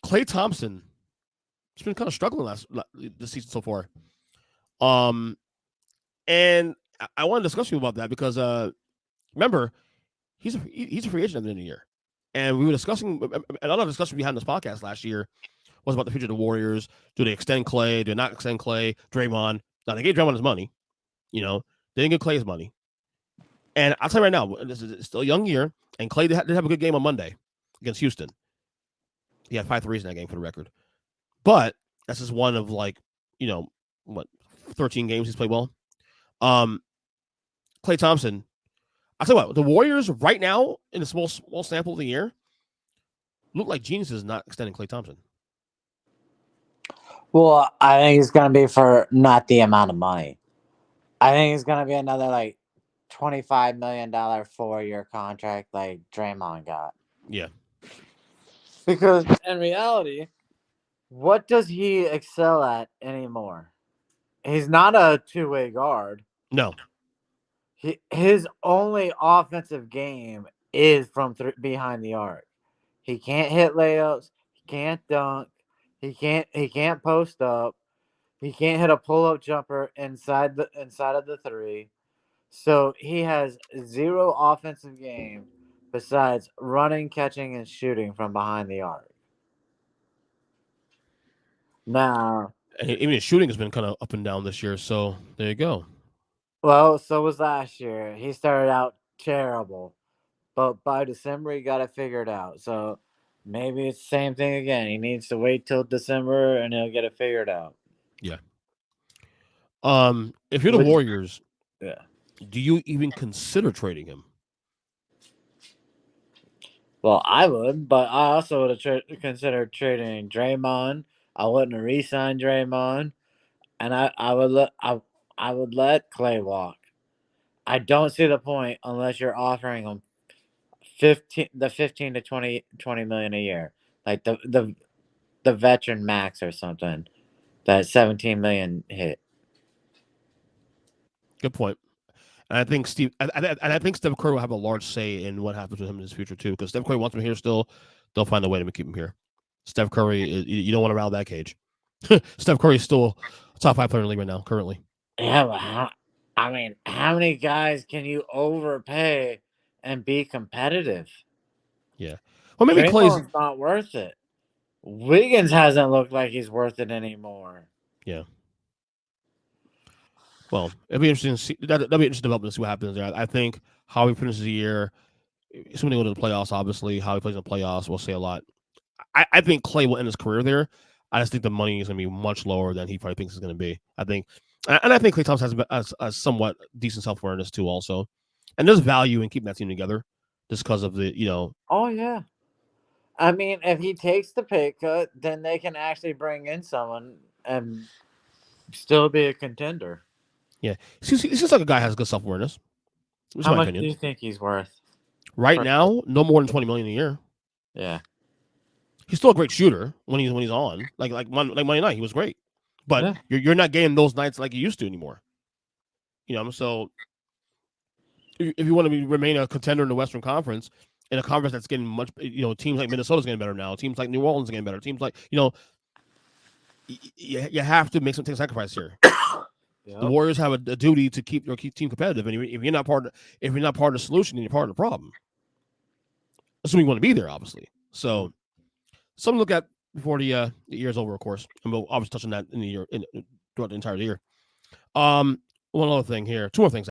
Klay Thompson has been kind of struggling this season so far. And I want to discuss with you about that because remember he's a free agent at the end of the year, and we were discussing a lot of discussion we had in this podcast last year was about the future of the Warriors. Do they extend Klay? Do they not extend Klay? Draymond? Now they gave Draymond his money, they didn't give Klay his money. And I'll tell you right now, this is still a young year, and Klay did have a good game on Monday against Houston. He had 5 threes in that game for the record. But that's just one of 13 games he's played well. Klay Thompson, I'll tell you what, the Warriors right now in a small sample of the year look like geniuses not extending Klay Thompson. Well, I think it's going to be for not the amount of money. I think it's going to be another $25 million 4-year contract like Draymond got. Yeah. Because in reality, what does he excel at anymore? He's not a two-way guard. No. His only offensive game is from behind the arc. He can't hit layups. He can't dunk. He can't post up. He can't hit a pull-up jumper inside of the three. So he has zero offensive game besides running, catching, and shooting from behind the arc. Now, even his shooting has been kind of up and down this year. So there you go. Well, so was last year. He started out terrible, but by December he got it figured out. So maybe it's the same thing again. He needs to wait till December and he'll get it figured out. Yeah. If you're the Warriors, do you even consider trading him? Well, I would, but I also would have considered trading Draymond. I wouldn't have re-signed Draymond, and I would let Klay walk. I don't see the point unless you're offering him 15 to 20 million a year, like the veteran max or something. That 17 million hit. Good point. And I think I think Steph Curry will have a large say in what happens with him in his future too. Because Steph Curry wants him here still, they'll find a way to keep him here. Steph Curry, you don't want to rattle that cage. Steph Curry is still a top 5 player in the league right now, currently. Yeah, but how many guys can you overpay and be competitive? Yeah. Well, maybe Klay's not worth it. Wiggins hasn't looked like he's worth it anymore. Yeah. Well, it'll be interesting. That'll be interesting development to see what happens there. I think how he finishes the year, assuming they go to the playoffs, obviously, how he plays in the playoffs will say a lot. I think Klay will end his career there. I just think the money is going to be much lower than he probably thinks it's going to be. I think Klay Thompson has a somewhat decent self-awareness too also. And there's value in keeping that team together just because of the, Oh, yeah. I mean, if he takes the pay cut, then they can actually bring in someone and still be a contender. Yeah. He seems like a guy who has good self-awareness. How much do you think he's worth? Right now, no more than $20 million a year. Yeah. He's still a great shooter when he's on. Like Monday night, he was great. But you're not getting those nights like you used to anymore. So if you want to remain a contender in the Western Conference, in a conference that's getting much, teams like Minnesota's getting better now, teams like New Orleans are getting better, teams like, you have to make some sacrifice here. Yep. The Warriors have a duty to keep your team competitive, and if you're not part of the solution, then you're part of the problem. Assuming you want to be there, obviously. So, something to look at before the year's over, of course, and we'll obviously touch on that in the year throughout the entire year. One other thing here, 2 more things.